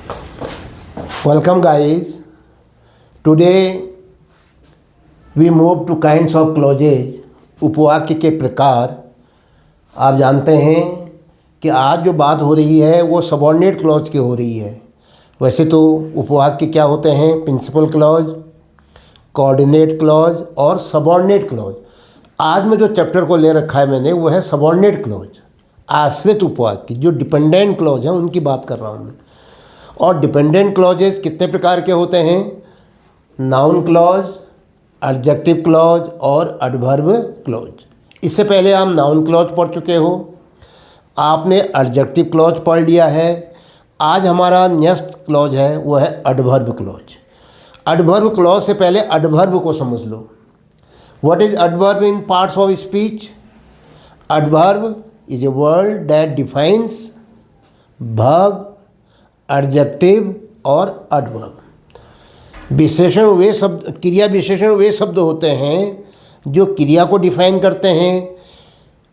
Welcome guys. Today we move to kinds of clauses. उपवाक्य के प्रकार। आप जानते हैं कि आज जो बात हो रही है वो सबऑर्डिनेट क्लॉज की हो रही है। वैसे तो उपवाक्य क्या होते हैं? प्रिंसिपल क्लॉज, कोऑर्डिनेट क्लॉज और सबऑर्डिनेट क्लॉज। आज में जो चैप्टर को ले रखा है मैंने वो है सबऑर्डिनेट क्लॉज, आश्रित उपवाक्य। जो डिपेंडेंट क्लॉज हैं उनकी बात कर रहा हूँ मैं। और डिपेंडेंट क्लॉजेस कितने प्रकार के होते हैं? नाउन क्लॉज, एडजेक्टिव क्लॉज और एडवर्ब क्लॉज। इससे पहले हम नाउन क्लॉज पढ़ चुके हो, आपने एडजेक्टिव क्लॉज पढ़ लिया है। आज हमारा नेक्स्ट क्लॉज है वो है एडवर्ब क्लॉज। एडवर्ब क्लॉज से पहले एडवर्ब को समझ लो। What is adverb in parts of speech? Adverb is a word that defines verb, adjective और एडवर्ब। विशेषण वे शब्द, क्रिया विशेषण वे शब्द होते हैं जो क्रिया को डिफाइन करते हैं,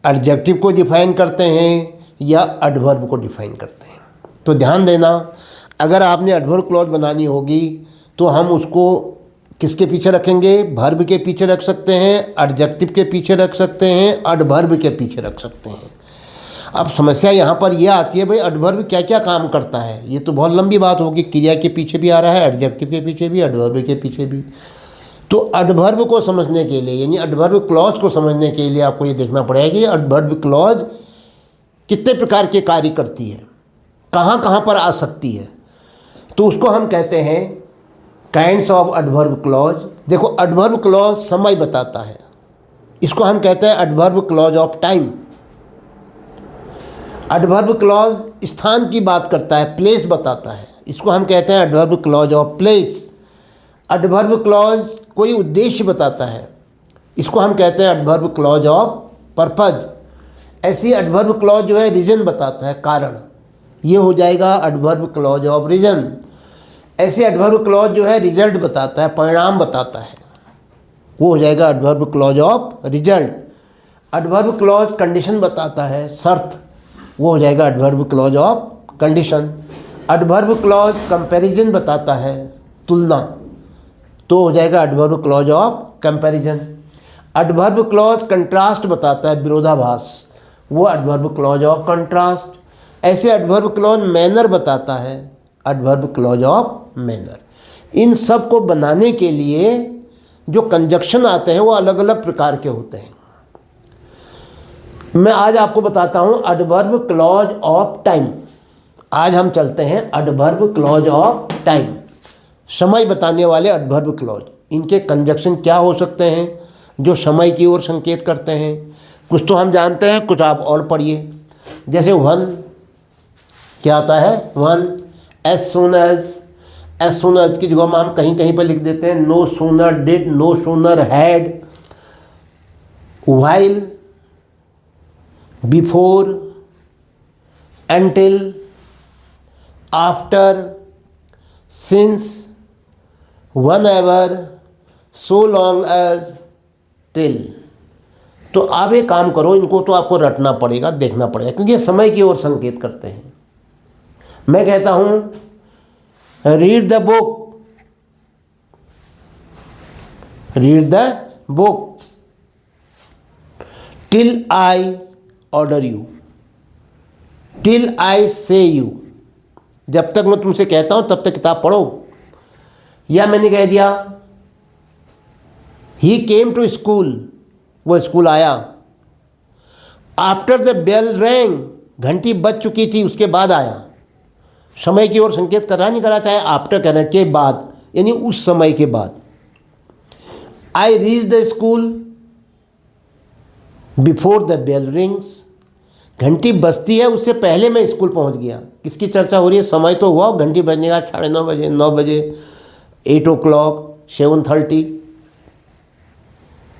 एडजेक्टिव को डिफाइन करते हैं या एडवर्ब को डिफाइन करते हैं। तो ध्यान देना, अगर आपने एडवर्ब क्लॉज बनानी होगी तो हम उसको किसके पीछे रखेंगे? वर्ब के पीछे रख सकते हैं, एडजेक्टिव के पीछे रख सकते हैं, एडवर्ब के पीछे रख सकते हैं। अब समस्या यहाँ पर यह आती है, भाई एडवर्ब क्या क्या काम करता है? ये तो बहुत लंबी बात होगी। क्रिया के पीछे भी आ रहा है, एडजेक्टिव के पीछे भी, एडवर्ब के पीछे भी। तो एडवर्ब को समझने के लिए, यानी एडवर्ब क्लॉज को समझने के लिए आपको ये देखना पड़ेगा कि एडवर्ब क्लॉज कितने प्रकार के कार्य करती है, कहाँ कहाँ पर आ सकती है। तो उसको हम कहते हैं काइंड्स ऑफ एडवर्ब क्लॉज। देखो, एडवर्ब क्लॉज समय बताता है, इसको हम कहते हैं adverb clause of time. Adverb clause स्थान की बात करता है, प्लेस बताता है, इसको हम कहते हैं adverb clause of place. Adverb clause कोई उद्देश्य बताता है, इसको हम कहते हैं एडवर्ब क्लॉज ऑफ पर्पज। ऐसी एडवर्ब क्लॉज जो है रीजन बताता है, कारण, ये हो जाएगा एडवर्ब क्लॉज ऑफ रीजन। ऐसे एडवर्ब क्लॉज जो है रिजल्ट बताता है, परिणाम बताता है, वो हो जाएगा adverb clause of result. Adverb clause condition बताता है, शर्त, वो हो जाएगा adverb clause of condition. Adverb clause comparison बताता है, तुलना, तो हो जाएगा adverb clause of comparison. Adverb clause contrast बताता है, विरोधाभास, वो एडवर्ब क्लॉज ऑफ कंट्रास्ट। ऐसे एडवर्ब क्लॉज मैनर बताता है, एडवर्ब क्लॉज ऑफ मैनर। इन सब को बनाने के लिए जो कंजक्शन आते हैं वो अलग अलग प्रकार के होते हैं। मैं आज आपको बताता हूँ एडवर्ब क्लॉज ऑफ टाइम। आज हम चलते हैं एडवर्ब क्लॉज ऑफ टाइम, समय बताने वाले एडवर्ब क्लॉज। इनके कंजक्शन क्या हो सकते हैं जो समय की ओर संकेत करते हैं? कुछ तो हम जानते हैं, कुछ आप और पढ़िए। जैसे वन, क्या आता है? वन। एज सून एज की जगह हम कहीं कहीं पर लिख देते हैं no sooner did, no sooner had. While, before, until, after, since, whenever, so long as, till। तो आप एक काम करो, इनको तो आपको रटना पड़ेगा, देखना पड़ेगा, क्योंकि ये समय की ओर संकेत करते हैं। मैं कहता हूँ read the book, read the book till I order you, till I से यू। जब तक मैं तुमसे कहता हूं तब तक किताब पढ़ो। या मैंने कह दिया ही केम टू स्कूल, वो स्कूल आया। आफ्टर द बेल रैंग, घंटी बज चुकी थी उसके बाद आया। समय की ओर संकेत कर रहा नहीं करा, चाहे आफ्टर कहना के बाद, यानी उस समय के बाद। I reach the school before the bell rings, घंटी बजती है उससे पहले मैं स्कूल पहुंच गया। किसकी चर्चा हो रही है? समय तो हुआ, घंटी बजने का 9:30 बजे, 9 बजे, 8 o'clock, 7:30,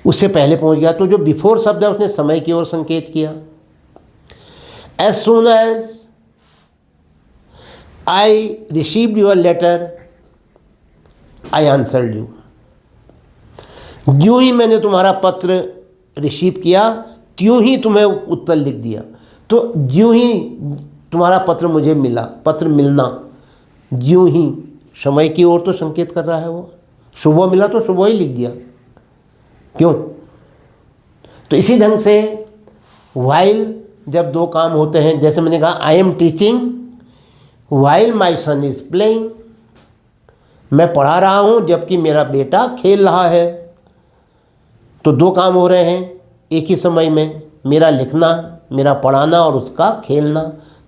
उससे पहले पहुंच गया। तो जो बिफोर शब्द है उसने समय की ओर संकेत किया। As soon as I received your letter I answered you, यूं ही मैंने तुम्हारा पत्र रिसीव किया, त्यों ही तुम्हें उत्तर लिख दिया। तो यूं ही तुम्हारा पत्र मुझे मिला, पत्र मिलना, ज्यों ही समय की ओर तो संकेत कर रहा है वो। सुबह मिला तो सुबह ही लिख दिया, क्यों? तो इसी ढंग से वाइल जब दो काम होते हैं, जैसे मैंने कहा I am teaching while my son is playing, मैं पढ़ा रहा हूँ जबकि मेरा बेटा खेल रहा है। तो दो काम हो रहे हैं एक ही समय में, मेरा लिखना, मेरा पढ़ाना और उसका खेलना।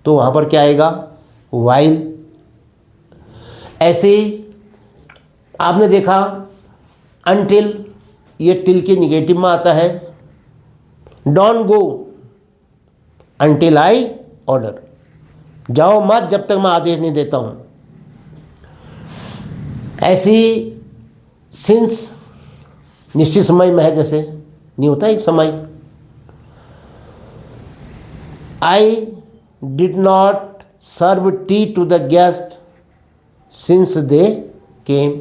तो वहाँ पर क्या आएगा? वाइल। ऐसे ही आपने देखा अनटिल, ये टिल के निगेटिव में आता है। Don't go until I order, जाओ मत जब तक मैं आदेश नहीं देता हूँ। ऐसी सिंस निश्चित समय में है, जैसे नहीं होता एक समय। I did not serve tea to the guest since they came,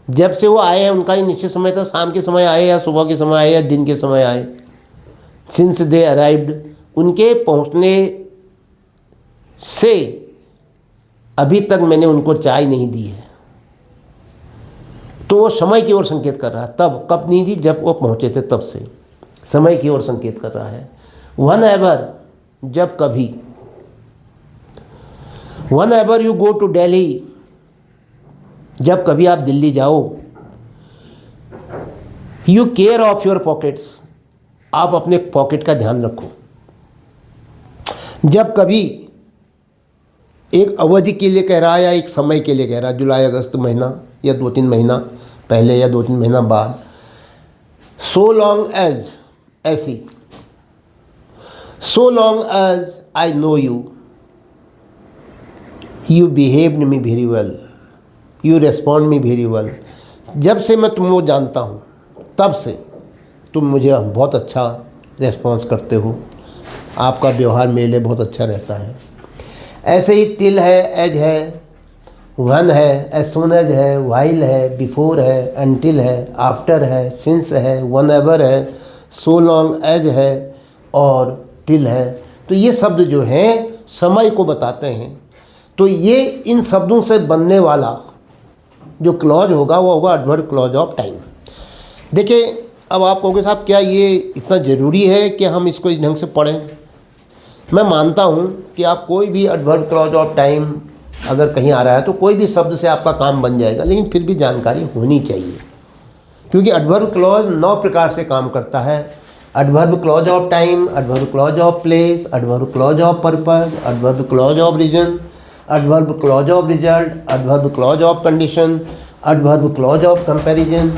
जब से वो आए हैं उनका ही निश्चित समय था, शाम के समय आए या सुबह के समय आए या दिन के समय आए। सिंस दे अराइव्ड, उनके पहुंचने से अभी तक मैंने उनको चाय नहीं दी है। तो वो समय की ओर संकेत कर रहा है। तब कब नहीं दी? जब वो पहुंचे थे, तब से समय की ओर संकेत कर रहा है। वन एवर, जब कभी। Whenever you go to Delhi, जब कभी आप दिल्ली जाओ। You care of your pockets, आप अपने पॉकेट का ध्यान रखो। जब कभी एक अवधि के लिए कह रहा है या एक समय के लिए कह रहा है, जुलाई अगस्त महीना या 2-3 महीना पहले या 2-3 महीना बाद। सो लॉन्ग एज, ऐसी so long as I know you, you behaved me very well, you respond me very well, जब से मैं तुमको जानता हूँ तब से तुम मुझे बहुत अच्छा रेस्पॉन्स करते हो, आपका व्यवहार मेरे लिए बहुत अच्छा रहता है। ऐसे ही टिल है, एज है, वन है, एज सून एज है, वाइल है, बिफोर है, अनटिल है, आफ्टर है, सिंस है, वन एवर है, सो लॉन्ग एज है और टिल है। तो ये शब्द जो हैं समय को बताते हैं। तो ये इन शब्दों से बनने वाला जो क्लॉज होगा वो होगा एडवर्ब क्लॉज ऑफ टाइम। देखिए, अब आप कहोगे साहब क्या ये इतना ज़रूरी है कि हम इसको इस ढंग से पढ़ें? मैं मानता हूँ कि आप कोई भी एडवर्ब क्लॉज ऑफ टाइम अगर कहीं आ रहा है तो कोई भी शब्द से आपका काम बन जाएगा, लेकिन फिर भी जानकारी होनी चाहिए, क्योंकि एडवर्ब क्लॉज 9 प्रकार से काम करता है। Adverb clause of time, adverb clause of place, adverb clause of purpose, adverb clause of reason, adverb clause of result, adverb clause of condition, adverb clause of comparison,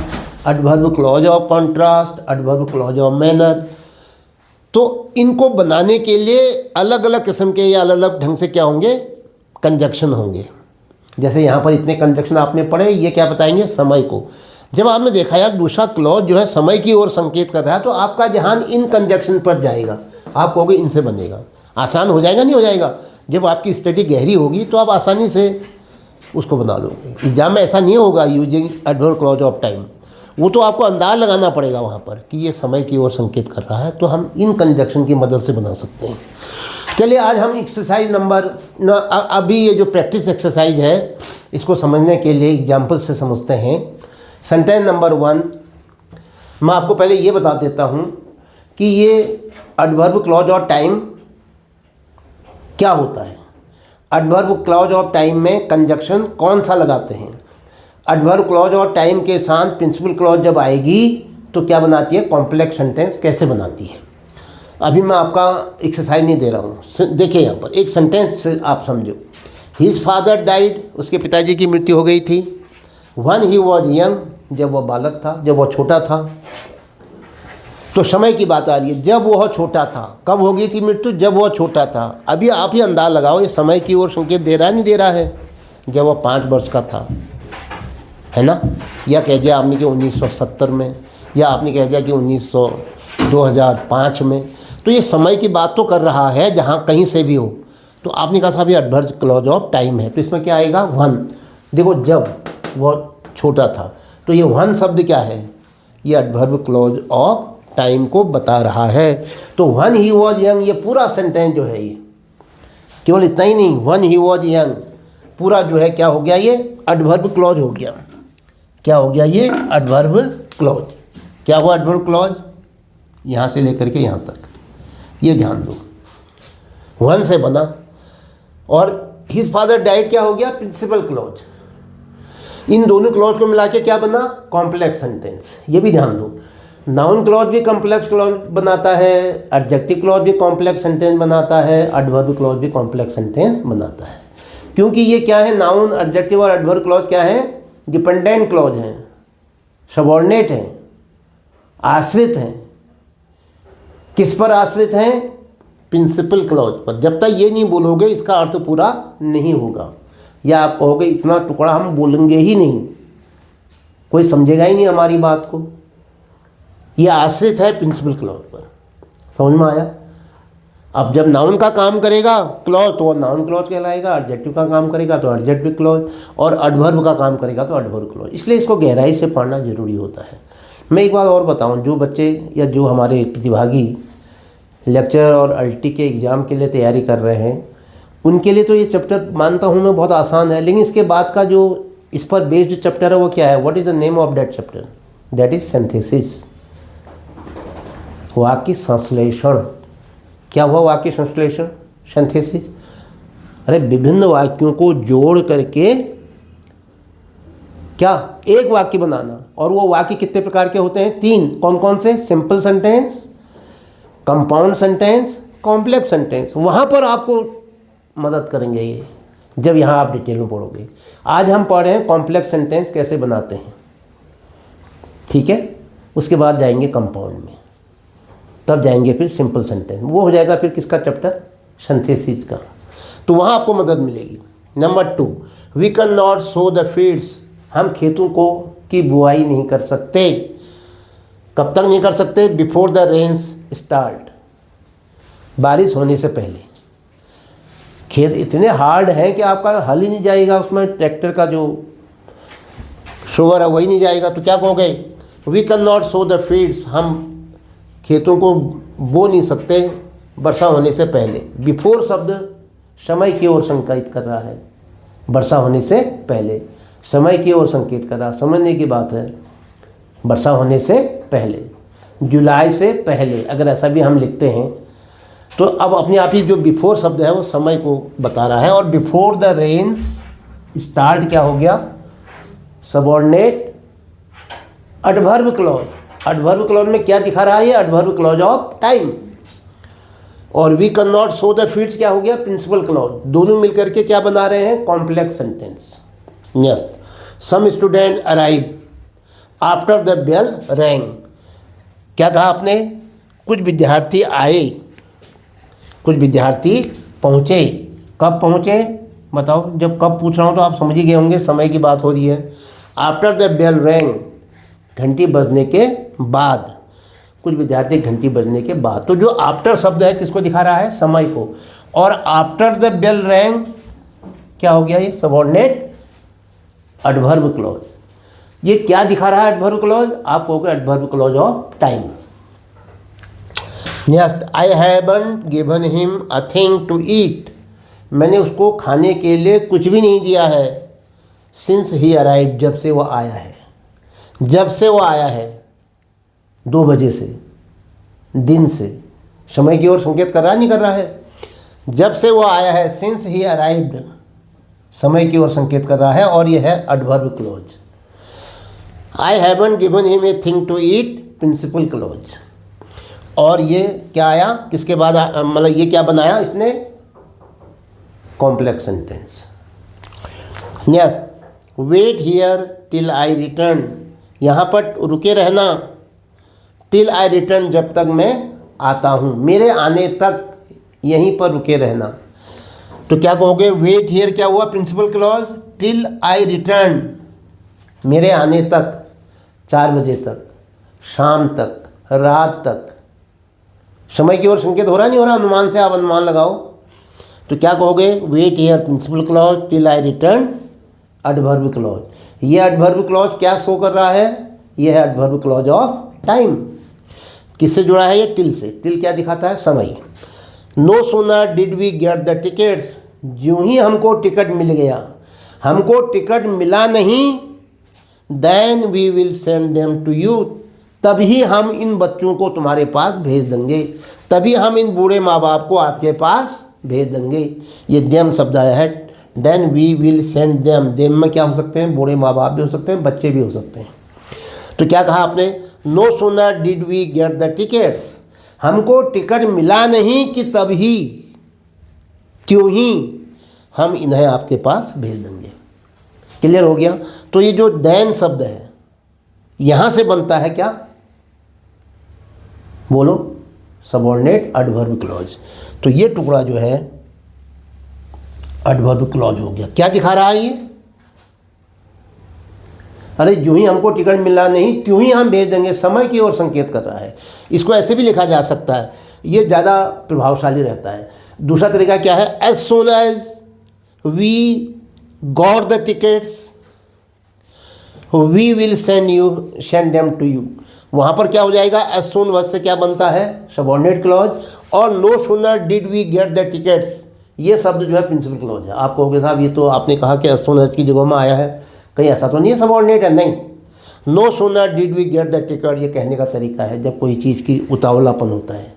adverb clause of contrast, adverb clause of manner. तो इनको बनाने के लिए अलग अलग किस्म के या अलग अलग ढंग से क्या होंगे? कंजक्शन होंगे। जैसे यहाँ पर इतने कंजक्शन आपने पढ़े, ये क्या बताएंगे? समय को। जब आपने देखा यार दूसरा क्लॉज जो है समय की ओर संकेत कर रहा है, तो आपका ध्यान इन कंजक्शन पर जाएगा, आप कहोगे इनसे बनेगा। आसान हो जाएगा, नहीं हो जाएगा? जब आपकी स्टडी गहरी होगी तो आप आसानी से उसको बना लोगे। एग्जाम में ऐसा नहीं होगा using adverb clause of time, वो तो आपको अंदाज लगाना पड़ेगा वहाँ पर कि ये समय की ओर संकेत कर रहा है, तो हम इन कंजक्शन की मदद से बना सकते हैं। चलिए आज हम एक्सरसाइज नंबर अभी ये जो प्रैक्टिस एक्सरसाइज है इसको समझने के लिए एग्जाम्पल से समझते हैं। सेंटेंस नंबर 1, मैं आपको पहले ये बता देता हूँ कि ये एडवर्ब क्लॉज ऑफ टाइम क्या होता है। एडवर्ब क्लॉज ऑफ टाइम में कंजक्शन कौन सा लगाते हैं? एडवर्ब क्लॉज ऑफ टाइम के साथ प्रिंसिपल क्लॉज जब आएगी तो क्या बनाती है? कॉम्प्लेक्स सेंटेंस कैसे बनाती है। अभी मैं आपका एक्सरसाइज नहीं दे रहा हूँ, देखिए यहाँ पर एक सेंटेंस से आप समझो। हिज फादर डाइड, उसके पिताजी की मृत्यु हो गई थी। वन ही वॉज यंग, जब वह बालक था, जब वह छोटा था। तो समय की बात आ रही है, जब वह छोटा था। कब हो गई थी मृत्यु? जब वह छोटा था। अभी आप ही अंदाज लगाओ ये समय की ओर संकेत दे रहा है नहीं दे रहा है? जब वह 5 वर्ष का था, है ना? या कह दिया आपने कि 1970 में, या आपने कह दिया कि 2005 में। तो ये समय की बात तो कर रहा है जहाँ कहीं से भी हो। तो आपने कहा साहब ये एडवर्ब क्लॉज ऑफ टाइम है, तो इसमें क्या आएगा? वन। देखो जब वह छोटा था, तो ये वन शब्द क्या है? ये एडवर्ब क्लॉज ऑफ टाइम को बता रहा है। तो वन ही वॉज यंग, ये पूरा सेंटेंस जो है ये केवल इतना ही नहीं, वन ही वॉज यंग, पूरा जो है क्या हो गया, ये एडवर्ब क्लॉज हो गया। क्या हो गया ये एडवर्ब क्लॉज। क्या हुआ एडवर्ब क्लॉज, यहाँ से लेकर के यहाँ तक, ये ध्यान दो, वन से बना। और हिज फादर डाइड क्या हो गया, प्रिंसिपल क्लॉज। इन दोनों क्लॉज को मिला के क्या बना, कॉम्प्लेक्स सेंटेंस। ये भी ध्यान दो, नाउन क्लॉज भी कॉम्प्लेक्स क्लॉज बनाता है, एडजेक्टिव क्लॉज भी कॉम्प्लेक्स सेंटेंस बनाता है, एडवर्ब क्लॉज भी कॉम्प्लेक्स सेंटेंस बनाता है। क्योंकि ये क्या है, नाउन, एडजेक्टिव और एडवर्ब क्लॉज क्या है, डिपेंडेंट क्लॉज हैं, सबऑर्डिनेट हैं, आश्रित हैं। किस पर आश्रित हैं, प्रिंसिपल क्लॉज पर। जब तक ये नहीं बोलोगे इसका अर्थ पूरा नहीं होगा, या आप कहोगे इतना टुकड़ा हम बोलेंगे ही नहीं, कोई समझेगा ही नहीं हमारी बात को। ये आश्रित है प्रिंसिपल क्लॉज पर। समझ में आया। अब जब नाउन का काम करेगा क्लॉज तो नाउन क्लॉज कहलाएगा, एडजेक्टिव का काम करेगा तो एडजेक्टिव क्लॉज, और एडवर्ब का काम करेगा तो एडवर्ब क्लॉज। इसलिए इसको गहराई से पढ़ना जरूरी होता है। मैं एक बात और बताऊं, जो बच्चे या जो हमारे प्रतिभागी लेक्चर और अल्टी के एग्ज़ाम के लिए तैयारी कर रहे हैं, उनके लिए तो ये चैप्टर मानता हूँ मैं बहुत आसान है। लेकिन इसके बाद का जो इस पर बेस्ड चैप्टर है वो क्या है, what is the name of that chapter, that is synthesis, वाक्य संश्लेषण। क्या हुआ वाक्य संश्लेषण, सिंथेसिस। अरे विभिन्न वाक्यों को जोड़ करके क्या एक वाक्य बनाना। और वो वाक्य कितने प्रकार के होते हैं, 3। कौन कौन से, simple sentence, compound sentence, complex sentence. वहाँ पर आपको मदद करेंगे ये, जब यहाँ आप डिटेल में पढ़ोगे। आज हम पढ़ रहे हैं कॉम्प्लेक्स सेंटेंस कैसे बनाते हैं, ठीक है। उसके बाद जाएंगे कंपाउंड में, तब जाएंगे फिर सिंपल सेंटेंस। वो हो जाएगा फिर किसका चैप्टर, सिंथेसिस का। तो वहाँ आपको मदद मिलेगी। Number 2, we can not sow the fields. हम खेतों को की बुआई नहीं कर सकते। कब तक नहीं कर सकते, बिफोर द रेन्स स्टार्ट, बारिश होने से पहले। खेत इतने हार्ड हैं कि आपका हल ही नहीं जाएगा, उसमें ट्रैक्टर का जो शोवर है वही नहीं जाएगा। तो क्या कहोगे, we can not sow the fields, हम खेतों को बो नहीं सकते वर्षा होने से पहले। बिफोर शब्द समय की ओर संकेत कर रहा है, वर्षा होने से पहले समय की ओर संकेत कर रहा, समझने की बात है। वर्षा होने से पहले, जुलाई से पहले, अगर ऐसा भी हम लिखते हैं तो अब अपने आप ही जो बिफोर शब्द है वो समय को बता रहा है। और बिफोर द रेन्स स्टार्ट क्या हो गया, subordinate adverb clause. Adverb clause में क्या दिखा रहा है, ये एडवर्ब क्लॉज ऑफ टाइम। और we can not sow the fields क्या हो गया, प्रिंसिपल क्लॉज। दोनों मिलकर के क्या बना रहे हैं, complex sentence. Yes, some student arrive after the bell rang. क्या कहा आपने, कुछ विद्यार्थी आए, कुछ विद्यार्थी पहुँचे। कब पहुँचे बताओ, जब कब पूछ रहा हूँ तो आप समझ ही गए होंगे, समय की बात हो रही है। आफ्टर द बेल रैंग, घंटी बजने के बाद, कुछ विद्यार्थी घंटी बजने के बाद। तो जो आफ्टर शब्द है किसको दिखा रहा है, समय को। और आफ्टर द बेल रैंग क्या हो गया, ये सबऑर्डिनेट एडवर्ब क्लॉज। ये क्या दिखा रहा है एडवर्ब क्लॉज, आप कहोगे adverb clause of time. Next, I haven't given him a thing to eat. मैंने उसको खाने के लिए कुछ भी नहीं दिया है। सिंस ही अराइव, जब से वो आया है। जब से वो आया है, 2 बजे से, दिन से, समय की ओर संकेत कर रहा है, नहीं कर रहा है। जब से वो आया है, सिंस ही अराइव्ड, समय की ओर संकेत कर रहा है। और यह है adverb clause. I haven't given him a thing to eat, principal clause. और ये क्या आया, किसके बाद, मतलब ये क्या बनाया इसने, complex sentence. Next, wait here till I return. यहाँ पर रुके रहना, टिल आई रिटर्न, जब तक मैं आता हूँ, मेरे आने तक यहीं पर रुके रहना। तो क्या कहोगे, वेट हियर क्या हुआ, principal clause, till I return, मेरे आने तक, 4 बजे तक, शाम तक, रात तक। समय की ओर संकेत हो रहा नहीं हो रहा, अनुमान से आप अनुमान लगाओ। तो क्या कहोगे, wait here principal clause, till I return adverb clause. ये एडवर्ब क्लॉज क्या शो कर रहा है, ये है एडवर्ब क्लॉज ऑफ टाइम। किससे जुड़ा है ये, टिल से। टिल क्या दिखाता है, समय। No sooner did we get the tickets, ज्यों ही हमको टिकट मिल गया, हमको टिकट मिला नहीं, then we will send them to you, तभी हम इन बच्चों को तुम्हारे पास भेज देंगे, तभी हम इन बूढ़े माँ बाप को आपके पास भेज देंगे। ये देम शब्द आया है, then we will send them. Them में क्या हो सकते हैं? बूढ़े माँ बाप भी हो सकते हैं, बच्चे भी हो सकते हैं। तो क्या कहा आपने? No sooner did we get the tickets, हमको टिकट मिला नहीं कि तभी, क्यों ही हम इन्हें आपके पास भेज देंगे। क्लियर हो गया? तो ये जो देन शब्द है यहां से बनता है क्या? बोलो, सबऑर्डिनेट एडवर्ब क्लॉज। तो ये टुकड़ा जो है एडवर्ब क्लॉज हो गया। क्या दिखा रहा है ये? अरे यूं ही हमको टिकट मिला नहीं त्यों ही हम भेज देंगे, समय की ओर संकेत कर रहा है। इसको ऐसे भी लिखा जा सकता है, ये ज़्यादा प्रभावशाली रहता है। दूसरा तरीका क्या है? As soon as we got the tickets we will send them to you. वहाँ पर क्या हो जाएगा? एज सोन वर्ड से क्या बनता है? Subordinate clause. और no sooner did we get the tickets, ये शब्द जो है प्रिंसिपल क्लॉज है। आप कहोगे साहब ये तो आपने कहा कि एज सोन एज की जगह में आया है, कहीं ऐसा तो नहीं है सबऑर्डिनेट है? नहीं, no sooner did we get the ticket ये कहने का तरीका है जब कोई चीज़ की उतावलापन होता है,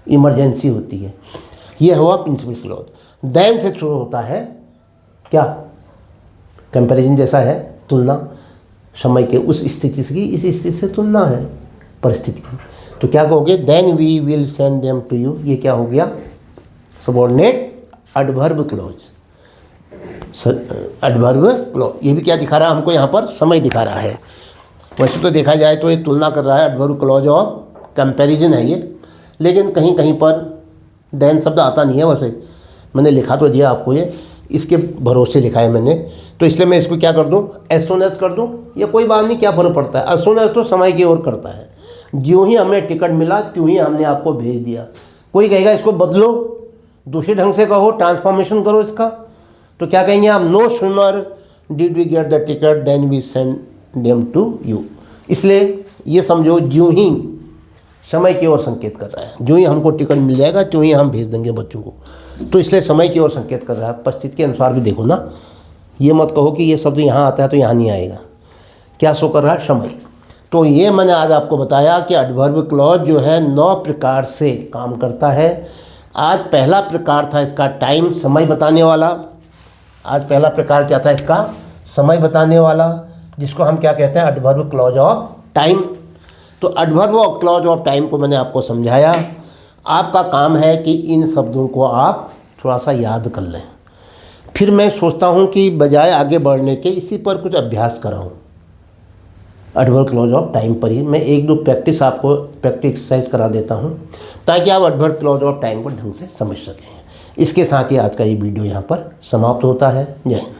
इमरजेंसी होती है। ये हुआ प्रिंसिपल क्लॉज। देन से शुरू होता है क्या? कंपैरिजन जैसा है, तुलना, समय के उस स्थिति की इस स्थिति से तुलना है परिस्थिति की। तो क्या कहोगे? Then we will send them to you, ये क्या हो गया? Subordinate adverb clause. Adverb clause ये भी क्या दिखा रहा है हमको? यहाँ पर समय दिखा रहा है। वैसे तो देखा जाए तो ये तुलना कर रहा है, एडवर्ब क्लॉज और कंपैरिजन है ये, लेकिन कहीं कहीं पर देन शब्द आता नहीं है। वैसे मैंने लिखा तो दिया आपको, ये इसके भरोसे लिखा है मैंने, तो इसलिए मैं इसको क्या कर दूं? एज सोन एज कर दूं, या कोई बात नहीं, क्या फ़र्क पड़ता है? एज सोन एज तो समय की ओर करता है, ज्यों ही हमें टिकट मिला त्यों ही हमने आपको भेज दिया। कोई कहेगा इसको बदलो, दूसरे ढंग से कहो, ट्रांसफॉर्मेशन करो इसका, तो क्या कहेंगे आप? No sooner did we get the ticket then we send them to you. इसलिए ये समझो ज्यों ही समय की ओर संकेत कर रहा है, ज्यों ही हमको टिकट मिल जाएगा त्यों ही हम भेज देंगे बच्चों को, तो इसलिए समय की ओर संकेत कर रहा है। परिस्थिति के अनुसार भी देखो ना, ये मत कहो कि ये शब्द यहाँ आता है तो यहाँ नहीं आएगा। क्या शो कर रहा है? समय। तो ये मैंने आज आपको बताया कि एडवर्ब क्लॉज जो है 9 प्रकार से काम करता है। आज पहला प्रकार था इसका टाइम, समय बताने वाला। आज पहला प्रकार क्या था इसका? समय बताने वाला, जिसको हम क्या कहते हैं? Adverb clause of time. तो एडवर्ब और क्लॉज ऑफ टाइम को मैंने आपको समझाया। आपका काम है कि इन शब्दों को आप थोड़ा सा याद कर लें। फिर मैं सोचता हूँ कि बजाय आगे बढ़ने के इसी पर कुछ अभ्यास कराऊँ, एडवर्ब क्लॉज ऑफ टाइम पर ही। मैं 1-2 प्रैक्टिस आपको एक्सरसाइज करा देता हूँ ताकि आप एडवर्ब क्लॉज ऑफ टाइम को ढंग से समझ सकें। इसके साथ ही आज का ये वीडियो यहाँ पर समाप्त होता है। जय हिंद।